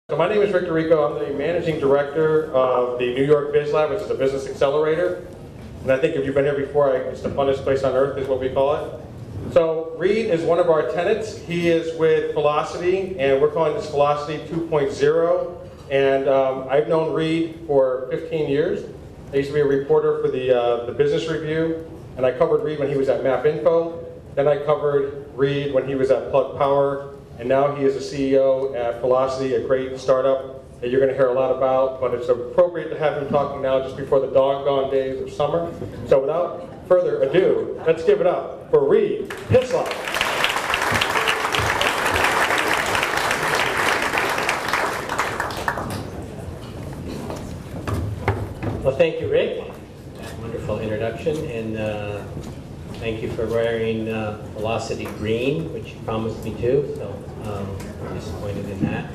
So my name is Victor Rico. I'm the managing director of the New York Biz Lab, which is a business accelerator. And I think if you've been here before, it's the funnest place on earth is what we call it. So Reed is one of our tenants. He is with Furlocity, and we're calling this Furlocity 2.0. And I've known Reed for 15 years. I used to be a reporter for the Business Review, and I covered Reed when he was at MapInfo. Then I covered Reed when he was at Plug Power. And now he is a CEO at Furlocity, a great startup that you're going to hear a lot about, but it's appropriate to have him talking now just before the doggone days of summer. So without further ado, let's give it up for Reed Hislop. Well, thank you, Rick. Wonderful introduction, and thank you for wearing Furlocity green, which you promised me to, so I'm disappointed in that.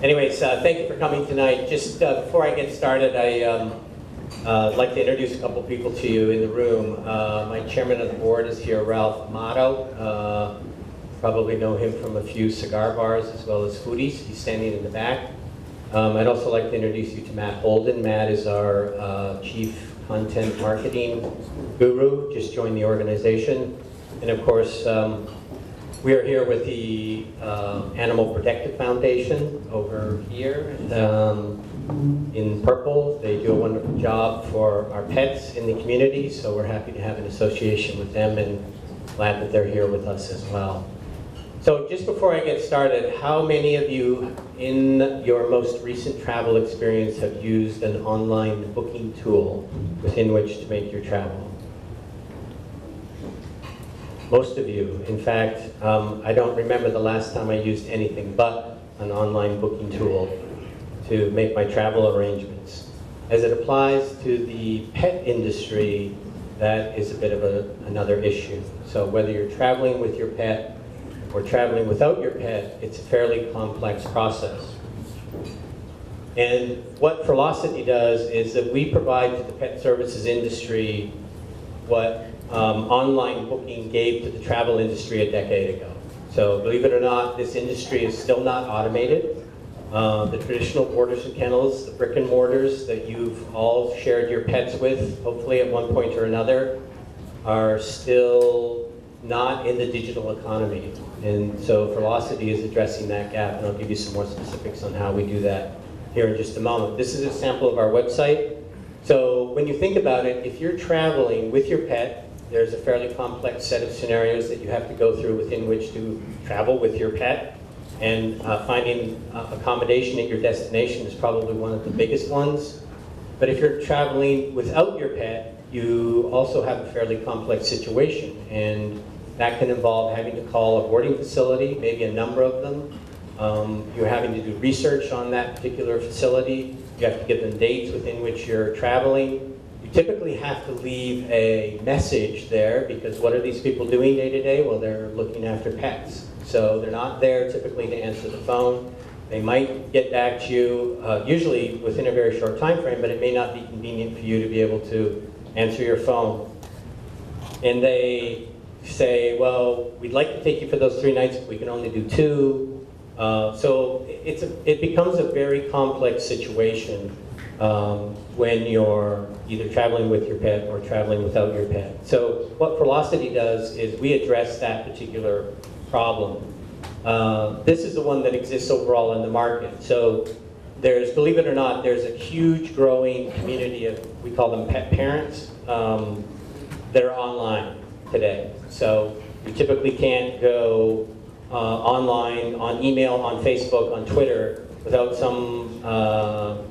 Anyways, thank you for coming tonight. Just before I get started, I'd like to introduce a couple people to you in the room. My chairman of the board is here, Ralph Amato. Probably know him from a few cigar bars as well as foodies. He's standing in the back. I'd also like to introduce you to Matt Holden. Matt is our chief content marketing guru, just joined the organization. And of course, we are here with the Animal Protective Foundation over here in purple. They do a wonderful job for our pets in the community, so we're happy to have an association with them and glad that they're here with us as well. So just before I get started, how many of you in your most recent travel experience have used an online booking tool within which to make your travel? Most of you. In fact, I don't remember the last time I used anything but an online booking tool to make my travel arrangements. As it applies to the pet industry, that is a bit of another issue. So whether you're traveling with your pet or traveling without your pet, it's a fairly complex process. And what Furlocity does is that we provide to the pet services industry what online booking gave to the travel industry a decade ago. So believe it or not, this industry is still not automated. The traditional boarders and kennels, the brick and mortars that you've all shared your pets with, hopefully at one point or another, are still not in the digital economy. And so Furlocity is addressing that gap, and I'll give you some more specifics on how we do that here in just a moment. This is a sample of our website. So when you think about it, if you're traveling with your pet, there's a fairly complex set of scenarios that you have to go through within which to travel with your pet. And finding accommodation at your destination is probably one of the biggest ones. But if you're traveling without your pet, you also have a fairly complex situation. And that can involve having to call a boarding facility, maybe a number of them. You're having to do research on that particular facility. You have to give them dates within which you're traveling. You typically have to leave a message there, because what are these people doing day to day? Well, they're looking after pets. So they're not there typically to answer the phone. They might get back to you, usually within a very short time frame, but it may not be convenient for you to be able to answer your phone. And they say, well, we'd like to take you for those 3 nights, but we can only do 2. So it becomes a very complex situation when you're either traveling with your pet or traveling without your pet. So what Furlocity does is we address that particular problem. This is the one that exists overall in the market. So there's, believe it or not, there's a huge growing community of, we call them pet parents, that are online today. So you typically can't go online, on email, on Facebook, on Twitter, without some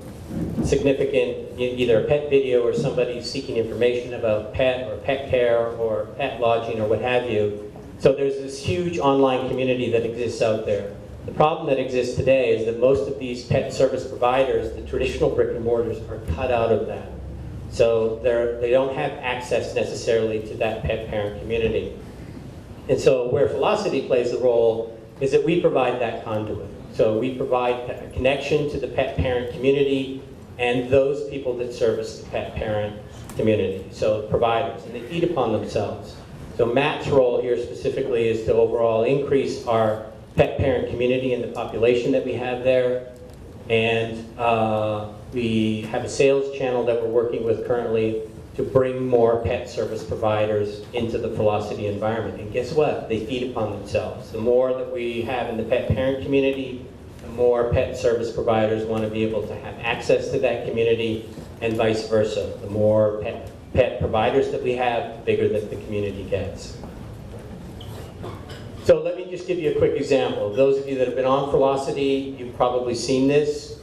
significant, either a pet video or somebody seeking information about pet or pet care or pet lodging or what have you. So there's this huge online community that exists out there. The problem that exists today is that most of these pet service providers, the traditional brick and mortars, are cut out of that. So they don't have access necessarily to that pet parent community. And so where Furlocity plays the role is that we provide that conduit. So we provide a connection to the pet parent community and those people that service the pet parent community, so providers, and they feed upon themselves. So Matt's role here specifically is to overall increase our pet parent community and the population that we have there. And we have a sales channel that we're working with currently to bring more pet service providers into the Furlocity environment. And guess what? They feed upon themselves. The more that we have in the pet parent community, the more pet service providers want to be able to have access to that community, and vice versa. The more pet providers that we have, the bigger that the community gets. So let me just give you a quick example. Those of you that have been on Furlocity, you've probably seen this.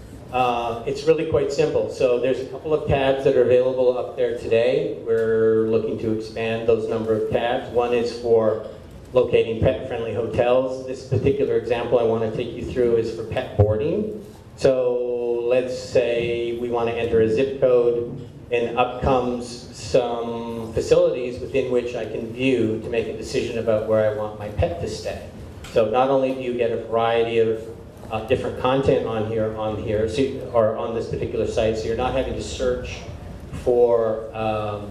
It's really quite simple. So there's a couple of tabs that are available up there today. We're looking to expand those number of tabs. One is for locating pet-friendly hotels. This particular example I want to take you through is for pet boarding. So let's say we want to enter a zip code, and up comes some facilities within which I can view to make a decision about where I want my pet to stay. So not only do you get a variety of different content on here, so, or on this particular site, so you're not having to search for a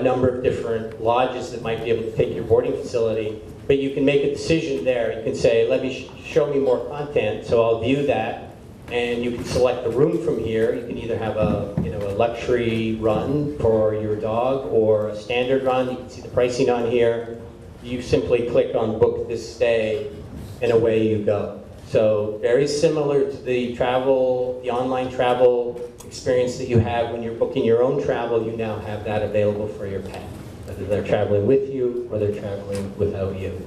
number of different lodges that might be able to take your boarding facility, but you can make a decision there. You can say, let me show me more content, so I'll view that, and you can select the room from here. You can either have a luxury run for your dog or a standard run. You can see the pricing on here. You simply click on book this stay, and away you go. So very similar to the online travel experience that you have when you're booking your own travel. You now have that available for your pet, whether they're traveling with you or they're traveling without you.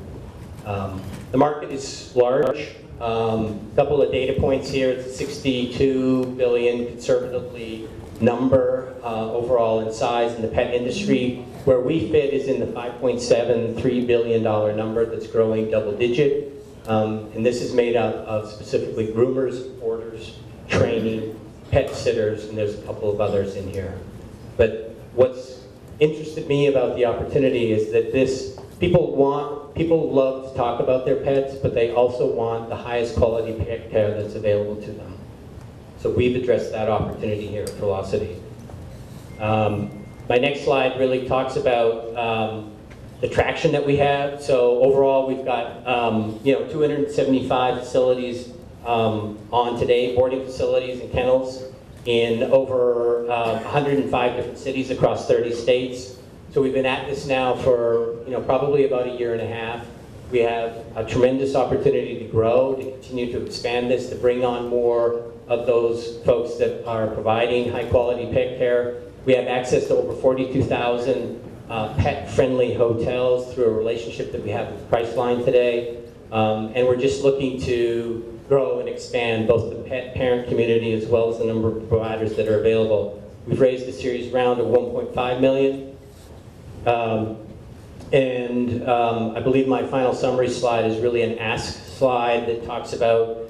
The market is large. Couple of data points here. It's a 62 billion conservatively number overall in size in the pet industry. Where we fit is in the $5.73 billion number that's growing double digit. And this is made up of specifically groomers, boarders, training, pet sitters, and there's a couple of others in here. But what's interested me about the opportunity is that people love to talk about their pets, but they also want the highest quality pet care that's available to them. So we've addressed that opportunity here at Furlocity. My next slide really talks about the traction that we have. So overall, we've got 275 facilities on today, boarding facilities and kennels in over 105 different cities across 30 states. So we've been at this now for probably about a year and a half. We have a tremendous opportunity to grow, to continue to expand this, to bring on more of those folks that are providing high quality pet care. We have access to over 42,000 pet-friendly hotels through a relationship that we have with Priceline today. And we're just looking to grow and expand both the pet parent community as well as the number of providers that are available. We've raised a series round of $1.5 million. I believe my final summary slide is really an ask slide that talks about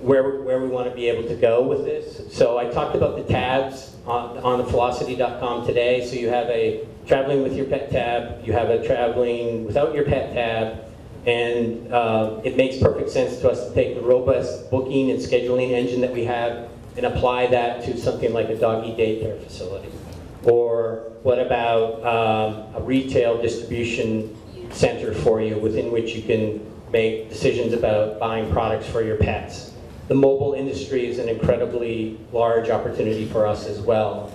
where we want to be able to go with this. So I talked about the tabs on the Furlocity.com today. So you have a traveling with your pet tab, you have a traveling without your pet tab, and it makes perfect sense to us to take the robust booking and scheduling engine that we have and apply that to something like a doggy daycare facility. Or what about a retail distribution center for you within which you can make decisions about buying products for your pets. The mobile industry is an incredibly large opportunity for us as well.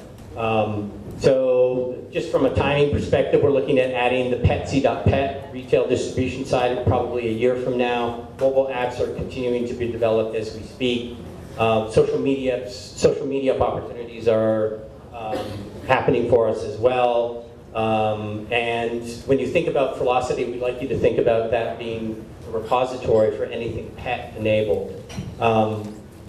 So just from a timing perspective, we're looking at adding the Petsy.pet retail distribution side probably a year from now. Mobile apps are continuing to be developed as we speak. Social media opportunities are happening for us as well. And when you think about Furlocity, we'd like you to think about that being a repository for anything pet enabled.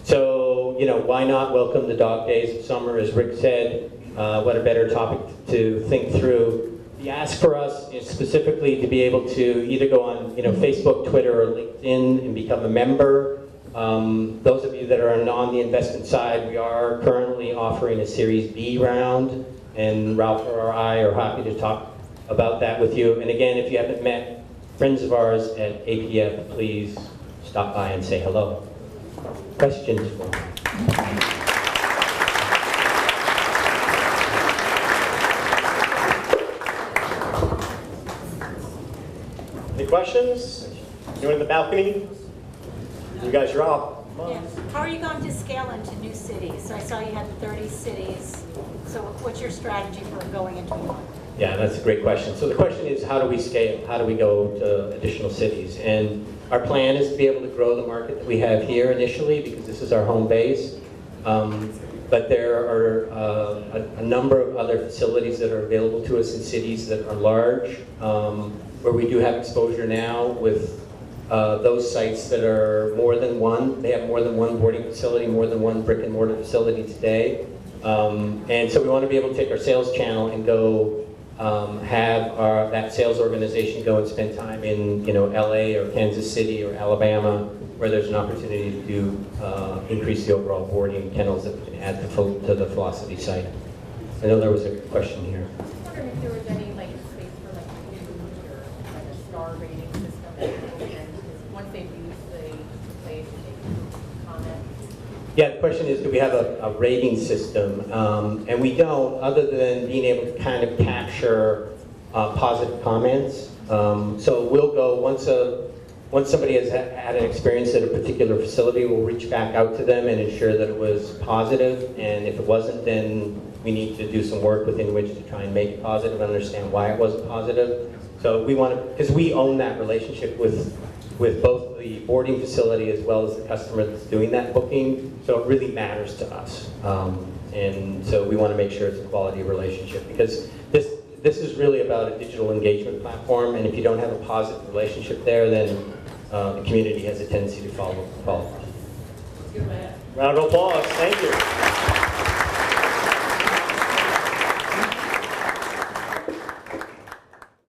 So, why not welcome the dog days of summer, as Rick said. What a better topic to think through. The ask for us is specifically to be able to either go on Facebook, Twitter, or LinkedIn and become a member. Those of you that are on the investment side, we are currently offering a Series B round, and Ralph or I are happy to talk about that with you. And again, if you haven't met friends of ours at APF, please stop by and say hello. Questions for me? questions? Anyone in the balcony? You guys, you're up. Yeah. How are you going to scale into new cities? So I saw you had 30 cities. So what's your strategy for going into more? Yeah, that's a great question. So the question is, how do we scale? How do we go to additional cities? And our plan is to be able to grow the market that we have here initially, because this is our home base. But there are a number of other facilities that are available to us in cities that are large, where we do have exposure now with those sites that are more than one. They have more than one boarding facility, more than one brick and mortar facility today. And so we want to be able to take our sales channel and go have that sales organization go and spend time in LA or Kansas City or Alabama, where there's an opportunity to do increase the overall boarding kennels that we can add to the Furlocity site. I know there was a question here. I was wondering if there was any space for a star rating system, and once they've used the place, they can comment. Yeah, the question is, do we have a rating system? And we don't, other than being able to kind of capture positive comments. So we'll go, once somebody has had an experience at a particular facility, we'll reach back out to them and ensure that it was positive. And if it wasn't, then we need to do some work within which to try and make it positive and understand why it wasn't positive. So we want to, because we own that relationship with both the boarding facility as well as the customer that's doing that booking, so it really matters to us. And so we want to make sure it's a quality relationship, because this is really about a digital engagement platform, and if you don't have a positive relationship there, then the community has a tendency to follow. Round of applause. Thank you.